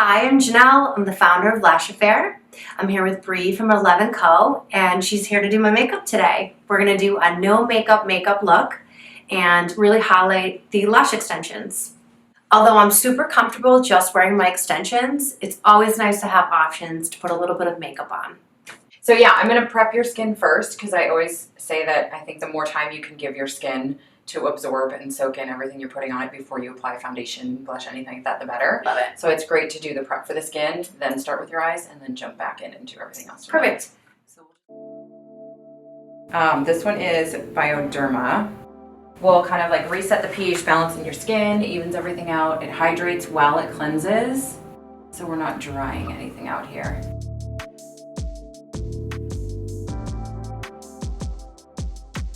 Hi, I'm Jenelle. I'm the founder of Lash Affair. I'm here with Bree from 11 Co. and she's here to do my makeup today. We're going to do a no makeup look and really highlight the lash extensions. Although I'm super comfortable just wearing my extensions, it's always nice to have options to put a little bit of makeup on. So yeah, I'm going to prep your skin first because I always say that I think the more time you can give your skin to absorb and soak in everything you're putting on it before you apply foundation, blush, anything like that, the better. Love it. So it's great to do the prep for the skin, then start with your eyes, and then jump back in and do everything else. Perfect. This one is Bioderma. Will kind of like reset the pH balance in your skin, evens everything out. It hydrates while it cleanses, so we're not drying anything out here.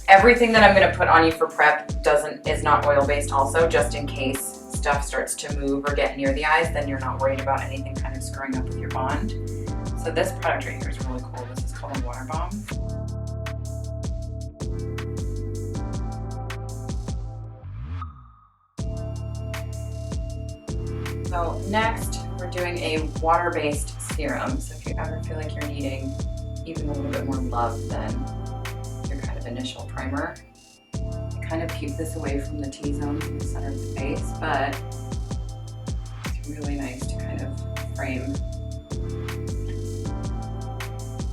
Everything that I'm going to put on you for prep is not oil-based also, just in case stuff starts to move or get near the eyes, then you're not worried about anything kind of screwing up with your bond. So this product right here is really cool. This is called a Water Bomb. So next, we're doing a water-based serum. So if you ever feel like you're needing even a little bit more love than your kind of initial primer, I kind of keep this away from the T-zones in the center of the face, but it's really nice to kind of frame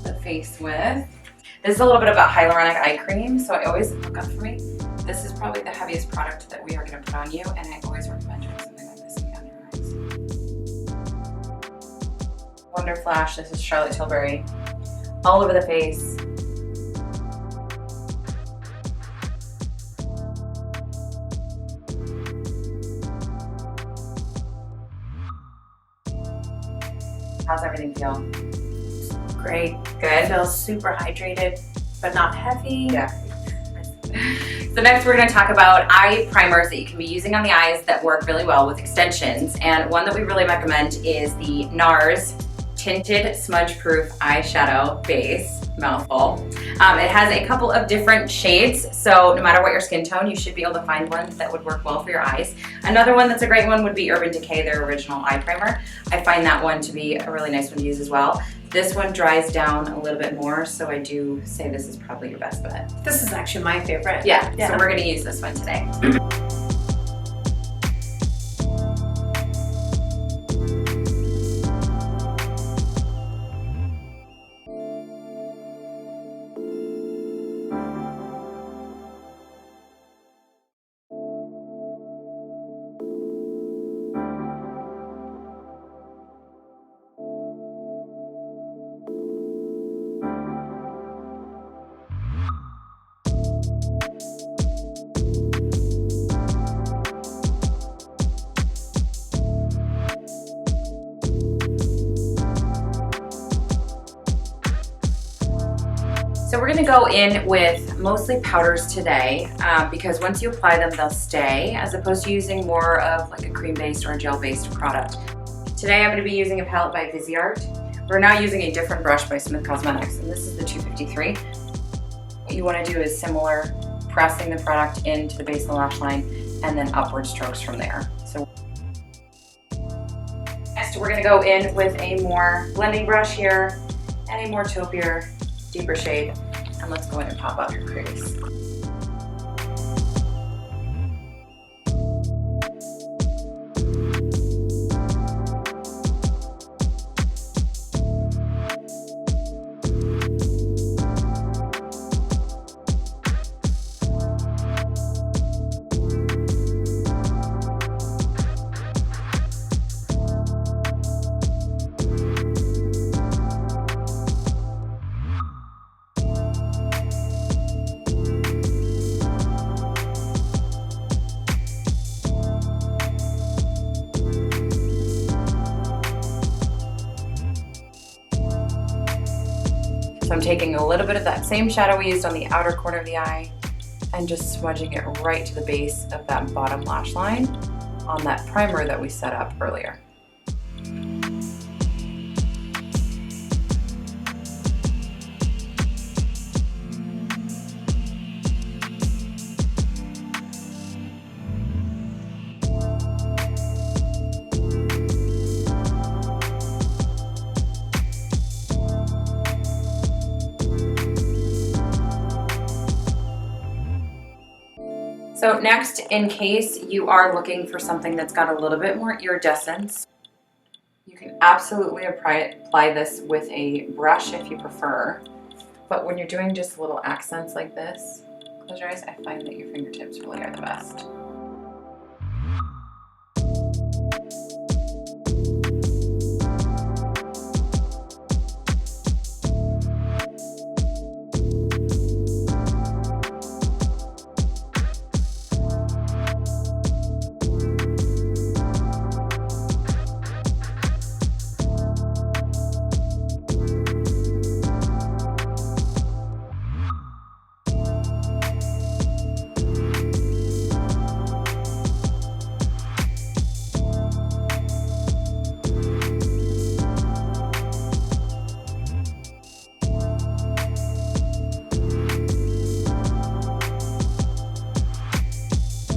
the face with. This is a little bit about hyaluronic eye cream, so I always look up for me. This is probably the heaviest product that we are going to put on you, and I always recommend doing something like this on your eyes. Wonder Flash, this is Charlotte Tilbury, all over the face. How's everything feel? Great. Good? Feels super hydrated, but not heavy. Yeah. So next we're going to talk about eye primers that you can be using on the eyes that work really well with extensions. And one that we really recommend is the NARS Tinted Smudge Proof Eyeshadow Base. Mouthful. It has a couple of different shades, so no matter what your skin tone, you should be able to find one that would work well for your eyes. Another one that's a great one would be Urban Decay, their original eye primer. I find that one to be a really nice one to use as well. This one dries down a little bit more, so I do say this is probably your best bet. This is actually my favorite. Yeah. So we're going to use this one today. So we're going to go in with mostly powders today because once you apply them, they'll stay, as opposed to using more of like a cream-based or a gel-based product. Today I'm going to be using a palette by Viseart. We're now using a different brush by Smith Cosmetics, and this is the 253. What you want to do is similar, pressing the product into the base of the lash line and then upward strokes from there. So next we're going to go in with a more blending brush here and a more taupier, deeper shade, and let's go in and pop out your crease. So I'm taking a little bit of that same shadow we used on the outer corner of the eye and just smudging it right to the base of that bottom lash line on that primer that we set up earlier. So next, in case you are looking for something that's got a little bit more iridescence, you can absolutely apply this with a brush if you prefer. But when you're doing just little accents like this, close your eyes, I find that your fingertips really are the best.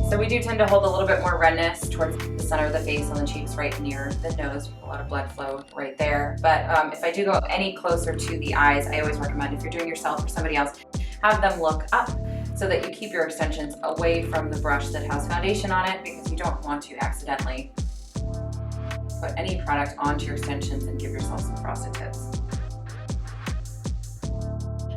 So we do tend to hold a little bit more redness towards the center of the face, on the cheeks, right near the nose, with a lot of blood flow right there. But if I do go any closer to the eyes, I always recommend, if you're doing yourself or somebody else, have them look up so that you keep your extensions away from the brush that has foundation on it, because you don't want to accidentally put any product onto your extensions and give yourself some frosted tips.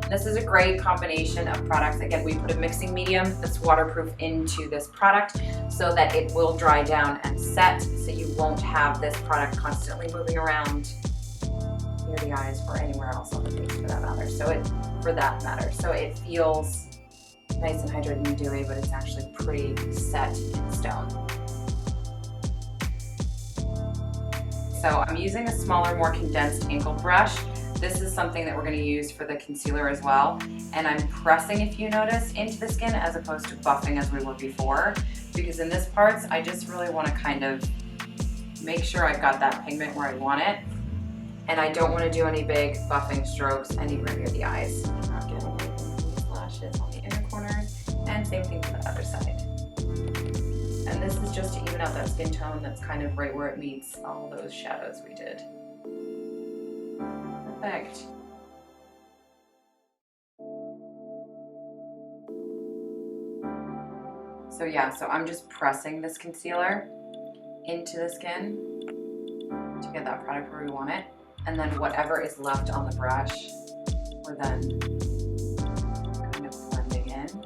This is a great combination of products. Again, we put a mixing medium that's waterproof into this product so that it will dry down and set, so you won't have this product constantly moving around near the eyes or anywhere else on the face for that matter. So it feels nice and hydrated and dewy, but it's actually pretty set in stone. So I'm using a smaller, more condensed ankle brush. This is something that we're going to use for the concealer as well. And I'm pressing, if you notice, into the skin as opposed to buffing as we were before. Because in this parts, I just really want to kind of make sure I've got that pigment where I want it. And I don't want to do any big buffing strokes anywhere near the eyes. I'm not getting anything from these lashes on the inner corners. And same thing for the other side. And this is just to even out that skin tone that's kind of right where it meets all those shadows we did. Perfect. So yeah, so I'm just pressing this concealer into the skin to get that product where we want it. And then whatever is left on the brush, we're then kind of blending in.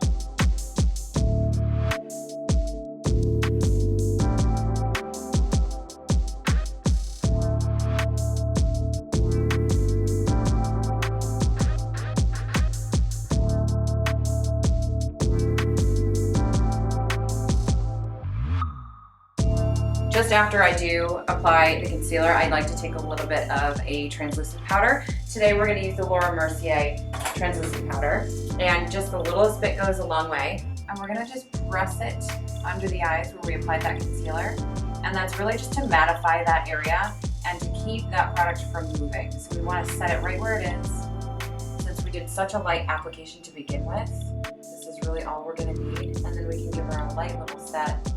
Just after I do apply the concealer, I like to take a little bit of a translucent powder. Today we're going to use the Laura Mercier translucent powder, and just the littlest bit goes a long way. And we're going to just press it under the eyes where we applied that concealer, and that's really just to mattify that area and to keep that product from moving. So we want to set it right where it is. Since we did such a light application to begin with, this is really all we're going to need, and then we can give her a light little set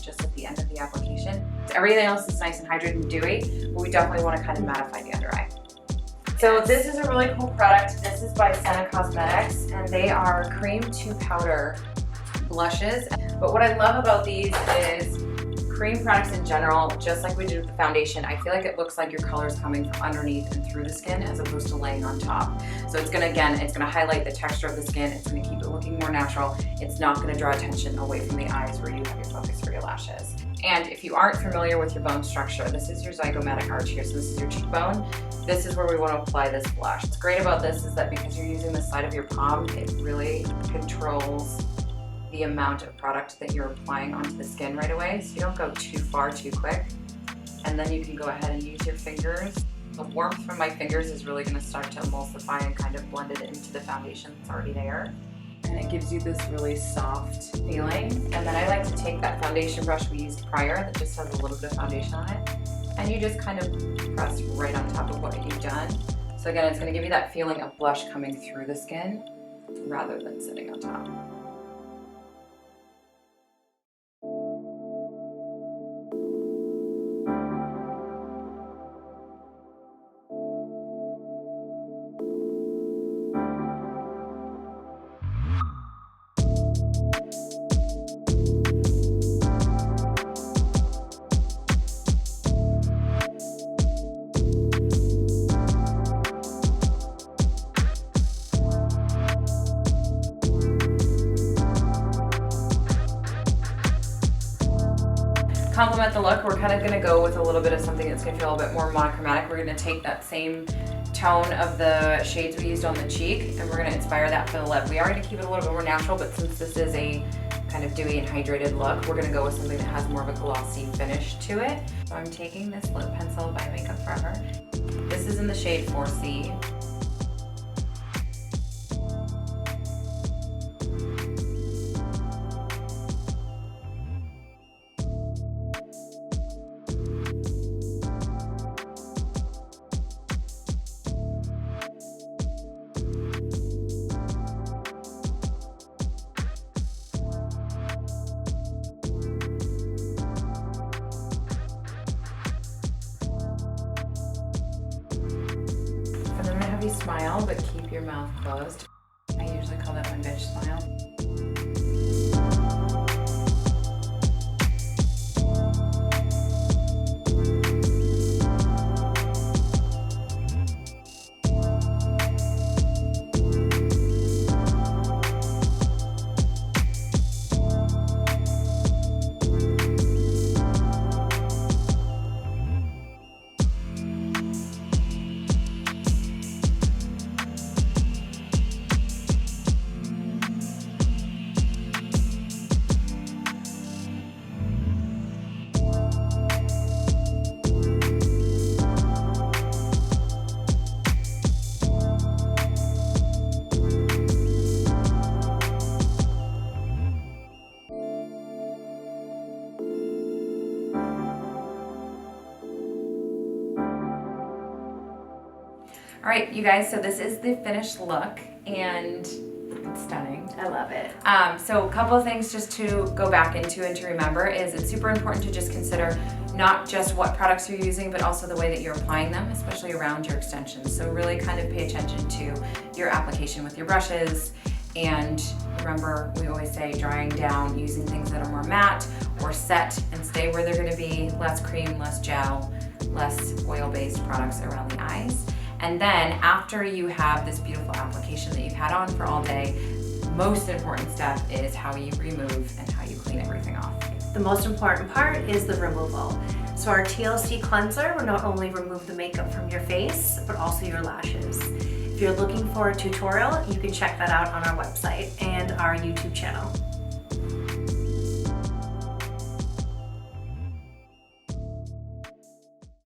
just at the end of the application. So everything else is nice and hydrated and dewy, but we definitely want to kind of mattify the under eye. So this is a really cool product. This is by Senna Cosmetics, and they are cream to powder blushes. But what I love about these is cream products in general, just like we did with the foundation, I feel like it looks like your color is coming from underneath and through the skin as opposed to laying on top. So it's gonna, again, it's gonna highlight the texture of the skin. It's gonna keep it looking more natural. It's not gonna draw attention away from the eyes where you have your focus for your lashes. And if you aren't familiar with your bone structure, this is your zygomatic arch here. So this is your cheekbone. This is where we want to apply this blush. What's great about this is that because you're using the side of your palm, it really controls the amount of product that you're applying onto the skin right away, so you don't go too far too quick. And then you can go ahead and use your fingers. The warmth from my fingers is really going to start to emulsify and kind of blend it into the foundation that's already there. And it gives you this really soft feeling. And then I like to take that foundation brush we used prior that just has a little bit of foundation on it, and you just kind of press right on top of what you've done. So again, it's going to give you that feeling of blush coming through the skin rather than sitting on top. complement the look, we're kind of gonna go with a little bit of something that's gonna feel a bit more monochromatic. We're gonna take that same tone of the shades we used on the cheek and we're gonna inspire that for the lip. We are gonna keep it a little bit more natural, but since this is a kind of dewy and hydrated look, we're gonna go with something that has more of a glossy finish to it. So I'm taking this lip pencil by Makeup Forever. This is in the shade 4C. Smile, but keep your mouth closed. I usually call that one bitch smile. All right, you guys, so this is the finished look and it's stunning. I love it. So a couple of things just to go back into and to remember is it's super important to just consider not just what products you're using, but also the way that you're applying them, especially around your extensions. So really kind of pay attention to your application with your brushes. And remember, we always say drying down, using things that are more matte or set and stay where they're gonna be, less cream, less gel, less oil-based products around the eyes. And then after you have this beautiful application that you've had on for all day, most important step is how you remove and how you clean everything off. The most important part is the removal. So our TLC cleanser will not only remove the makeup from your face, but also your lashes. If you're looking for a tutorial, you can check that out on our website and our YouTube channel.